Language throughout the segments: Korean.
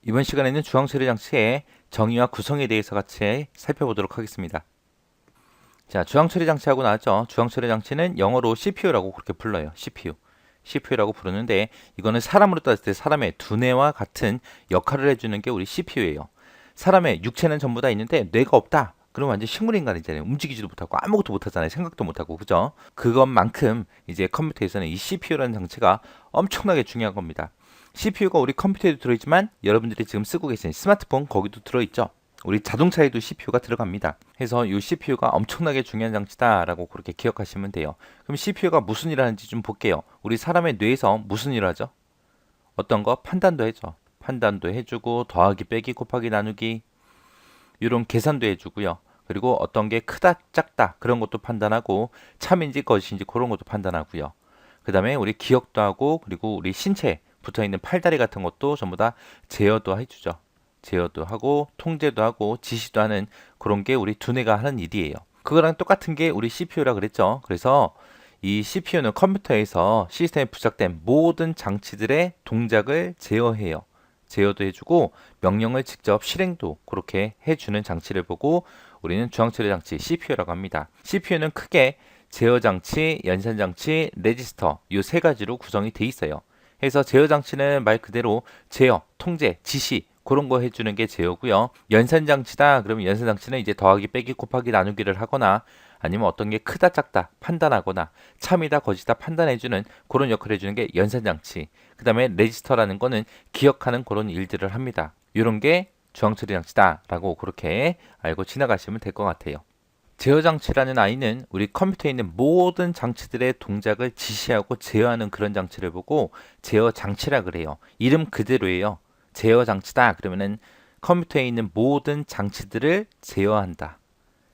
이번 시간에는 주황 처리 장치의 정의와 구성에 대해서 같이 살펴보도록 하겠습니다. 자, 주황 처리 장치하고 나왔죠. 주황 처리 장치는 영어로 CPU라고 그렇게 불러요. CPU라고 부르는데 이거는 사람으로 따졌을 때 사람의 두뇌와 같은 역할을 해주는 게 우리 CPU예요. 사람의 육체는 전부 다 있는데 뇌가 없다. 그럼 완전 식물인간이잖아요. 움직이지도 못하고 아무것도 못하잖아요. 생각도 못하고 그죠? 그것만큼 이제 컴퓨터에서는 이 CPU라는 장치가 엄청나게 중요한 겁니다. CPU가 우리 컴퓨터에도 들어있지만 여러분들이 지금 쓰고 계신 스마트폰 거기도 들어있죠. 우리 자동차에도 CPU가 들어갑니다. 그래서 이 CPU가 엄청나게 중요한 장치다라고 그렇게 기억하시면 돼요. 그럼 CPU가 무슨 일을 하는지 좀 볼게요. 우리 사람의 뇌에서 무슨 일을 하죠? 어떤 거? 판단도 해줘. 판단도 해주고 더하기 빼기 곱하기 나누기 이런 계산도 해주고요. 그리고 어떤 게 크다 작다 그런 것도 판단하고 참인지 거짓인지 그런 것도 판단하고요. 그 다음에 우리 기억도 하고 그리고 우리 신체에 붙어있는 팔다리 같은 것도 전부 다 제어도 해주죠. 제어도 하고 통제도 하고 지시도 하는 그런 게 우리 두뇌가 하는 일이에요. 그거랑 똑같은 게 우리 CPU라 그랬죠. 그래서 이 CPU는 컴퓨터에서 시스템에 부착된 모든 장치들의 동작을 제어해요. 제어도 해주고 명령을 직접 실행도 그렇게 해주는 장치를 보고 우리는 주황처리 장치 CPU라고 합니다. CPU는 크게 제어 장치, 연산 장치, 레지스터 이 세 가지로 구성이 돼 있어요. 그래서 제어 장치는 말 그대로 제어, 통제, 지시 그런 거 해주는 게 제어고요. 연산 장치다 그러면 연산 장치는 이제 더하기, 빼기, 곱하기, 나누기를 하거나 아니면 어떤 게 크다 작다 판단하거나 참이다 거짓다 판단해주는 그런 역할을 해주는 게 연산 장치. 그 다음에 레지스터라는 거는 기억하는 그런 일들을 합니다. 이런 게 주황처리 장치다라고 그렇게 알고 지나가시면 될 것 같아요. 제어 장치라는 아이는 우리 컴퓨터에 있는 모든 장치들의 동작을 지시하고 제어하는 그런 장치를 보고 제어 장치라 그래요. 이름 그대로예요. 제어 장치다 그러면은 컴퓨터에 있는 모든 장치들을 제어한다.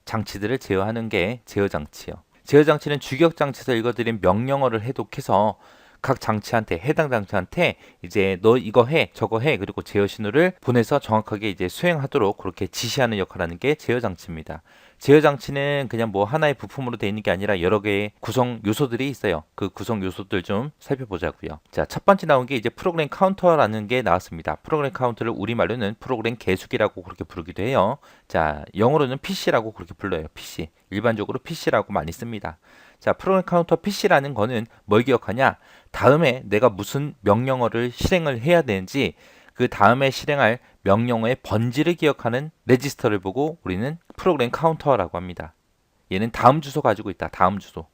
장치들을 제어하는 게 제어 장치요. 제어 장치는 주기억 장치에서 읽어드린 명령어를 해독해서 각 장치한테 해당 장치한테 이제 너 이거 해 저거 해 그리고 제어 신호를 보내서 정확하게 이제 수행하도록 그렇게 지시하는 역할을 하는 게 제어 장치입니다. 제어 장치는 그냥 뭐 하나의 부품으로 되어 있는 게 아니라 여러 개의 구성 요소들이 있어요. 그 구성 요소들 좀 살펴보자고요. 자, 첫 번째 나온 게 이제 프로그램 카운터라는 게 나왔습니다. 프로그램 카운터를 우리말로는 프로그램 계수기라고 그렇게 부르기도 해요. 자, 영어로는 PC라고 그렇게 불러요. PC. 일반적으로 PC라고 많이 씁니다. 자, 프로그램 카운터 PC라는 거는 뭘 기억하냐? 다음에 내가 무슨 명령어를 실행을 해야 되는지 그 다음에 실행할 명령어의 번지를 기억하는 레지스터를 보고 우리는 프로그램 카운터라고 합니다. 얘는 다음 주소 가지고 있다. 다음 주소.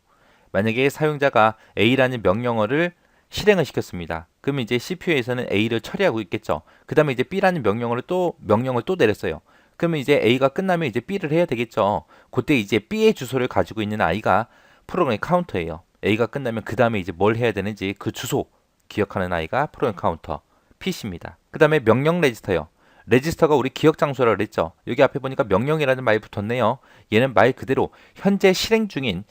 만약에 사용자가 A라는 명령어를 실행을 시켰습니다. 그러면 이제 CPU에서는 A를 처리하고 있겠죠. 그 다음에 이제 B라는 명령을 또 내렸어요. 그러면 이제 A가 끝나면 이제 B를 해야 되겠죠. 그때 이제 B의 주소를 가지고 있는 아이가 프로그램 카운터예요. A가 끝나면 그 다음에 이제 뭘 해야 되는지 그 주소 기억하는 아이가 프로그램 카운터 PC입니다. 그 다음에 명령 레지스터요. 레지스터가 우리 기억 장소라고 그랬죠. 여기 앞에 보니까 명령이라는 말이 붙었네요. 얘는 말 그대로 현재 실행 중인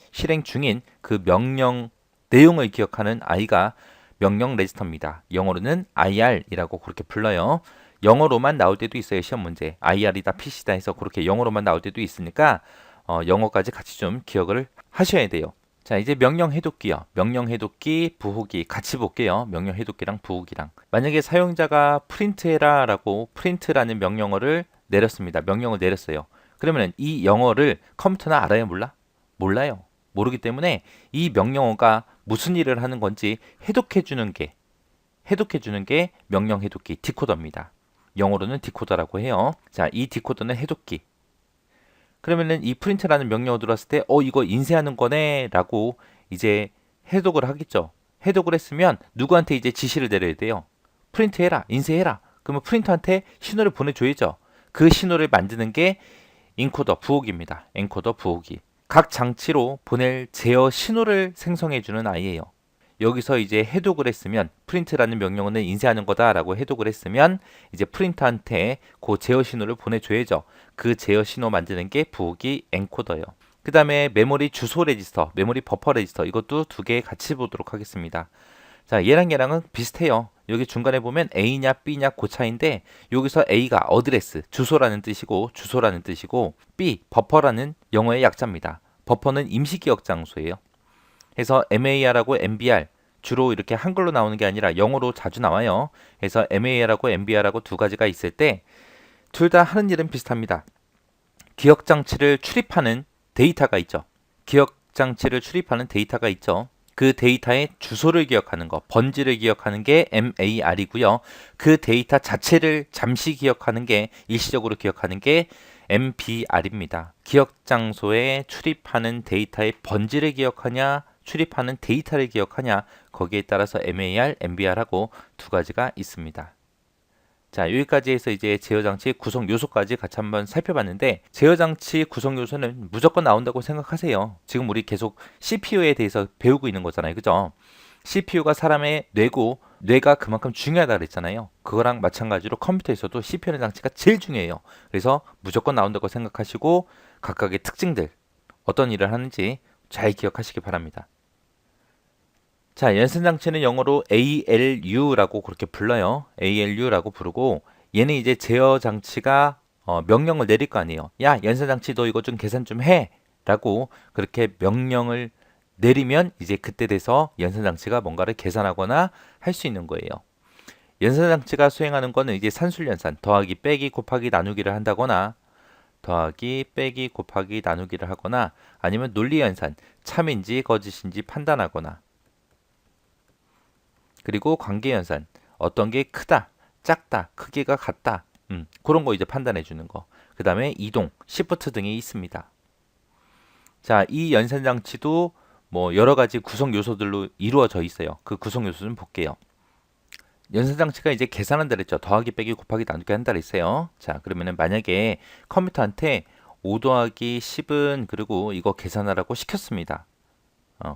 그 명령 내용을 기억하는 아이가 명령 레지스터입니다. 영어로는 IR이라고 그렇게 불러요. 영어로만 나올 때도 있어요. 시험 문제. IR이다 PC다 해서 그렇게 영어로만 나올 때도 있으니까 영어까지 같이 좀 기억을 하셔야 돼요. 자, 이제 명령 해독기요. 명령 해독기, 부호기 같이 볼게요. 명령 해독기랑 부호기랑. 만약에 사용자가 프린트해라라고 프린트라는 명령어를 내렸습니다. 명령을 내렸어요. 그러면 이 영어를 컴퓨터는 알아요, 몰라? 몰라요. 모르기 때문에 이 명령어가 무슨 일을 하는 건지 해독해 주는 게 명령 해독기 디코더입니다. 영어로는 디코더라고 해요. 자, 이 디코더는 해독기. 그러면은 이 프린트라는 명령어 들어왔을 때 이거 인쇄하는 거네 라고 이제 해독을 하겠죠. 해독을 했으면 누구한테 이제 지시를 내려야 돼요. 프린트해라, 인쇄해라. 그러면 프린터한테 신호를 보내줘야죠. 그 신호를 만드는 게 인코더 부호기입니다. 엔코더 부호기. 각 장치로 보낼 제어 신호를 생성해주는 아이예요. 여기서 이제 해독을 했으면 프린트라는 명령어는 인쇄하는 거다라고 해독을 했으면 이제 프린터한테 그 제어 신호를 보내줘야죠. 그 제어 신호 만드는 게 부호기 엔코더예요. 그 다음에 메모리 주소 레지스터, 메모리 버퍼 레지스터 이것도 두 개 같이 보도록 하겠습니다. 자, 얘랑은 비슷해요. 여기 중간에 보면 A냐 B냐 그 차인데 여기서 A가 어드레스, 주소라는 뜻이고 B, 버퍼라는 영어의 약자입니다. 버퍼는 임시기억 장소예요. 해서 MAR하고 MBR 주로 이렇게 한글로 나오는 게 아니라 영어로 자주 나와요. 그래서 MAL하고 MBR하고 두 가지가 있을 때 둘 다 하는 일은 비슷합니다. 기억장치를 출입하는 데이터가 있죠. 기억장치를 출입하는 데이터가 있죠. 그 데이터의 주소를 기억하는 거, 번지를 기억하는 게 MAR이고요. 그 데이터 자체를 잠시 기억하는 게, 일시적으로 기억하는 게 MBR입니다. 기억 장소에 출입하는 데이터의 번지를 기억하냐, 출입하는 데이터를 기억하냐, 거기에 따라서 MAR, MBR하고 두 가지가 있습니다. 자, 여기까지 해서 이제 제어장치 구성 요소까지 같이 한번 살펴봤는데, 제어장치 구성 요소는 무조건 나온다고 생각하세요. 지금 우리 계속 CPU에 대해서 배우고 있는 거잖아요. 그죠? CPU가 사람의 뇌고, 뇌가 그만큼 중요하다 그랬잖아요. 그거랑 마찬가지로 컴퓨터에서도 CPU라는 장치가 제일 중요해요. 그래서 무조건 나온다고 생각하시고 각각의 특징들, 어떤 일을 하는지 잘 기억하시기 바랍니다. 자, 연산장치는 영어로 ALU라고 그렇게 불러요. ALU라고 부르고, 얘는 이제 제어 장치가 명령을 내릴 거 아니에요. 야, 연산장치 너 이거 좀 계산 좀 해. 라고 그렇게 명령을 내리면 이제 그때 돼서 연산장치가 뭔가를 계산하거나 할 수 있는 거예요. 연산장치가 수행하는 거는 이제 산술연산, 더하기, 빼기, 곱하기, 나누기를 한다거나, 더하기, 빼기, 곱하기, 나누기를 하거나, 아니면 논리연산, 참인지 거짓인지 판단하거나, 그리고 관계연산, 어떤 게 크다, 작다, 크기가 같다, 그런 거 이제 판단해 주는 거. 그 다음에 이동, 시프트 등이 있습니다. 자, 이 연산장치도 뭐 여러 가지 구성 요소들로 이루어져 있어요. 그 구성 요소 좀 볼게요. 연산장치가 이제 계산한다 그랬죠. 더하기, 빼기, 곱하기, 나누기 한다 그랬어요. 자, 그러면은 만약에 컴퓨터한테 5 더하기 10은 그리고 이거 계산하라고 시켰습니다.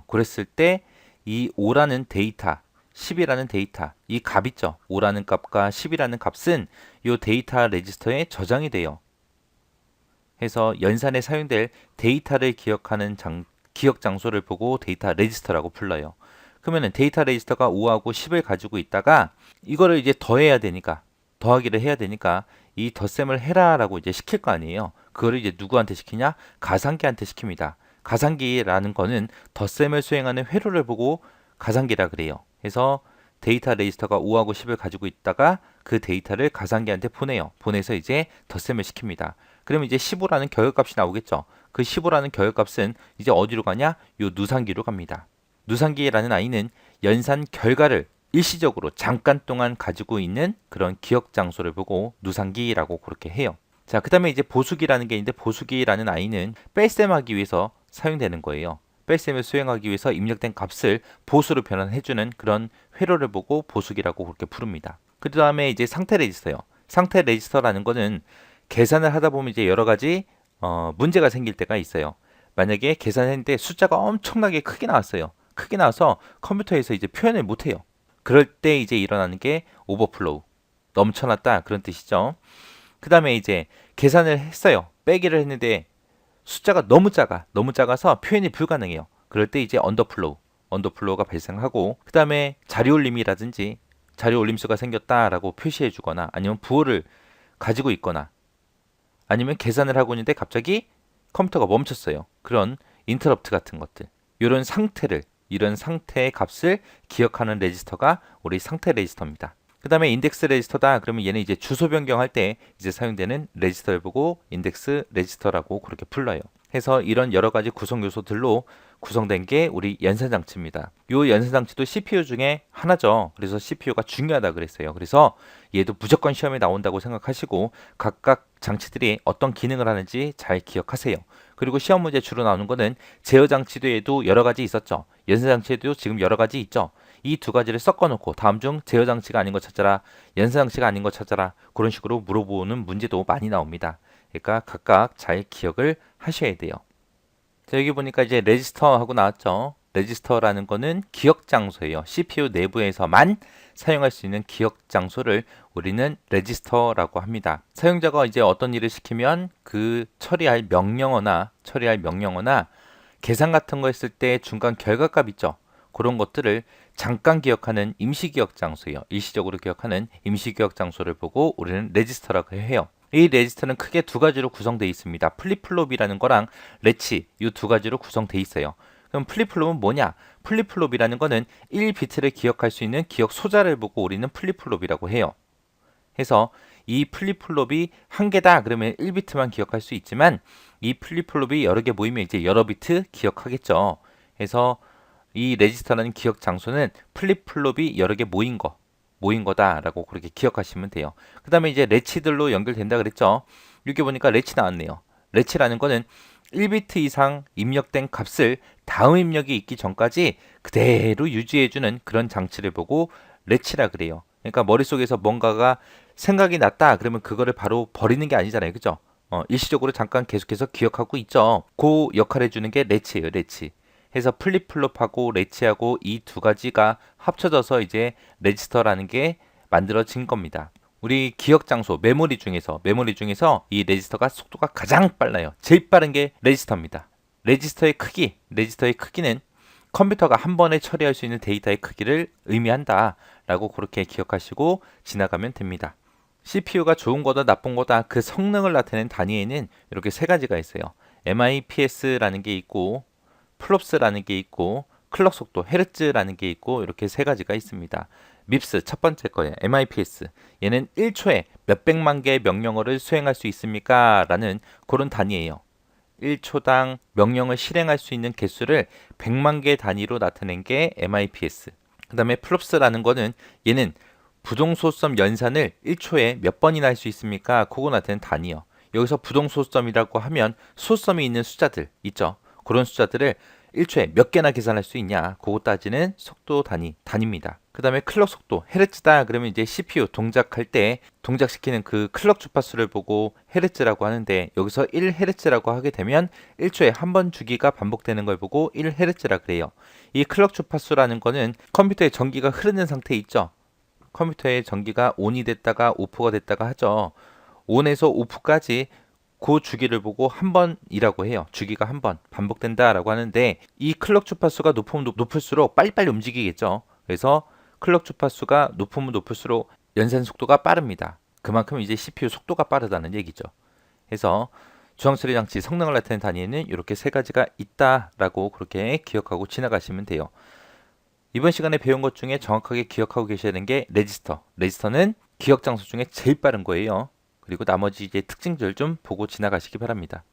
그랬을 때 이 5라는 데이터, 10이라는 데이터, 이 값 있죠. 5라는 값과 10이라는 값은 이 데이터 레지스터에 저장이 돼요. 해서 연산에 사용될 데이터를 기억하는 기억 장소를 보고 데이터 레지스터라고 불러요. 그러면 데이터 레지스터가 5하고 10을 가지고 있다가 이거를 이제 더해야 되니까, 더하기를 해야 되니까 이 덧셈을 해라라고 이제 시킬 거 아니에요. 그거를 이제 누구한테 시키냐? 가상기한테 시킵니다. 가상기라는 거는 덧셈을 수행하는 회로를 보고 가상기라 그래요. 그래서 데이터 레지스터가 5하고 10을 가지고 있다가 그 데이터를 가상기한테 보내요. 보내서 이제 덧셈을 시킵니다. 그러면 이제 15라는 결과값이 나오겠죠. 그 15라는 결과값은 이제 어디로 가냐? 요 누산기로 갑니다. 누산기라는 아이는 연산 결과를 일시적으로 잠깐 동안 가지고 있는 그런 기억 장소를 보고 누산기라고 그렇게 해요. 자, 그 다음에 이제 보수기라는 게 있는데, 보수기라는 아이는 뺄셈하기 위해서 사용되는 거예요. 뺄셈을 수행하기 위해서 입력된 값을 보수로 변환해주는 그런 회로를 보고 보수기라고 그렇게 부릅니다. 그 다음에 이제 상태 레지스터요. 상태 레지스터라는 거는 계산을 하다 보면 이제 여러 가지 문제가 생길 때가 있어요. 만약에 계산했는데 숫자가 엄청나게 크게 나왔어요. 크게 나와서 컴퓨터에서 이제 표현을 못해요. 그럴 때 이제 일어나는 게 오버플로우, 넘쳐났다, 그런 뜻이죠. 그 다음에 이제 계산을 했어요. 빼기를 했는데 숫자가 너무 작아서 표현이 불가능해요. 그럴 때 이제 언더플로우가 발생하고, 그 다음에 자료 올림이라든지 자료 올림수가 생겼다라고 표시해 주거나, 아니면 부호를 가지고 있거나, 아니면 계산을 하고 있는데 갑자기 컴퓨터가 멈췄어요. 그런 인터럽트 같은 것들, 이런 상태의 값을 기억하는 레지스터가 우리 상태 레지스터입니다. 그 다음에 인덱스 레지스터다. 그러면 얘는 이제 주소 변경할 때 이제 사용되는 레지스터를 보고 인덱스 레지스터라고 그렇게 불러요. 해서 이런 여러 가지 구성 요소들로 구성된 게 우리 연산장치입니다. 이 연산장치도 CPU 중에 하나죠. 그래서 CPU가 중요하다 그랬어요. 그래서 얘도 무조건 시험에 나온다고 생각하시고 각각 장치들이 어떤 기능을 하는지 잘 기억하세요. 그리고 시험 문제 주로 나오는 거는 제어장치에도 여러 가지 있었죠. 연산장치에도 지금 여러 가지 있죠. 이 두 가지를 섞어놓고 다음 중 제어장치가 아닌 것 찾아라, 연산장치가 아닌 것 찾아라, 그런 식으로 물어보는 문제도 많이 나옵니다. 그러니까 각각 잘 기억을 하셔야 돼요. 자, 여기 보니까 이제 레지스터 하고 나왔죠. 레지스터라는 거는 기억 장소예요. CPU 내부에서만 사용할 수 있는 기억 장소를 우리는 레지스터라고 합니다. 사용자가 이제 어떤 일을 시키면 그 처리할 명령어나 계산 같은 거 했을 때 중간 결과값 있죠. 그런 것들을 잠깐 기억하는 임시기억 장소예요. 일시적으로 기억하는 임시기억 장소를 보고 우리는 레지스터라고 해요. 이 레지스터는 크게 두 가지로 구성되어 있습니다. 플립플롭이라는 거랑 레치, 이 두 가지로 구성되어 있어요. 그럼 플립플롭은 뭐냐? 플립플롭이라는 거는 1비트를 기억할 수 있는 기억 소자를 보고 우리는 플립플롭이라고 해요. 해서 이 플립플롭이 한 개다 그러면 1비트만 기억할 수 있지만 이 플립플롭이 여러 개 모이면 이제 여러 비트 기억하겠죠. 해서 이 레지스터라는 기억 장소는 플립플롭이 여러 개 모인 거다라고 그렇게 기억하시면 돼요. 그 다음에 이제 레치들로 연결된다 그랬죠. 여기 보니까 레치 나왔네요. 레치라는 거는 1비트 이상 입력된 값을 다음 입력이 있기 전까지 그대로 유지해주는 그런 장치를 보고 레치라 그래요. 그러니까 머릿속에서 뭔가가 생각이 났다 그러면 그거를 바로 버리는 게 아니잖아요. 그죠? 일시적으로 잠깐 계속해서 기억하고 있죠. 그 역할 해주는 게 레치예요. 레치. 해서 플립플롭하고 레치하고 이 두 가지가 합쳐져서 이제 레지스터라는 게 만들어진 겁니다. 우리 기억 장소 메모리 중에서 이 레지스터가 속도가 가장 빨라요. 제일 빠른 게 레지스터입니다. 레지스터의 크기는 컴퓨터가 한 번에 처리할 수 있는 데이터의 크기를 의미한다라고 그렇게 기억하시고 지나가면 됩니다. CPU가 좋은 거다 나쁜 거다 그 성능을 나타내는 단위에는 이렇게 세 가지가 있어요. MIPS라는 게 있고 플롭스라는 게 있고 클럭 속도 헤르츠라는 게 있고 이렇게 세 가지가 있습니다. 밉스 첫 번째 거예요. MIPS 얘는 1초에 몇백만 개의 명령어를 수행할 수 있습니까? 라는 그런 단위예요. 1초당 명령을 실행할 수 있는 개수를 100만 개 단위로 나타낸 게 MIPS. 그 다음에 플롭스라는 거는 얘는 부동소수점 연산을 1초에 몇 번이나 할 수 있습니까? 그거 나타낸 단위요. 여기서 부동소수점이라고 하면 소수점이 있는 숫자들 있죠. 그런 숫자들을 1초에 몇 개나 계산할 수 있냐 그거 따지는 속도 단위입니다. 그 다음에 클럭 속도 헤르츠다 그러면 이제 CPU 동작할 때 동작시키는 그 클럭 주파수를 보고 헤르츠라고 하는데 여기서 1헤르츠라고 하게 되면 1초에 한 번 주기가 반복되는 걸 보고 1헤르츠라 그래요. 이 클럭 주파수라는 거는 컴퓨터에 전기가 흐르는 상태 있죠. 컴퓨터에 전기가 온이 됐다가 오프가 됐다가 하죠. 온에서 오프까지 그 주기를 보고 한 번이라고 해요. 주기가 한 번 반복된다라고 하는데 이 클럭 주파수가 높으면 높을수록 빨리빨리 움직이겠죠. 그래서 클럭 주파수가 높으면 높을수록 연산 속도가 빠릅니다. 그만큼 이제 CPU 속도가 빠르다는 얘기죠. 그래서 주황처리 장치 성능을 나타내는 단위에는 이렇게 세 가지가 있다라고 그렇게 기억하고 지나가시면 돼요. 이번 시간에 배운 것 중에 정확하게 기억하고 계셔야 되는 게 레지스터. 레지스터는 기억 장소 중에 제일 빠른 거예요. 그리고 나머지 이제 특징들 좀 보고 지나가시기 바랍니다.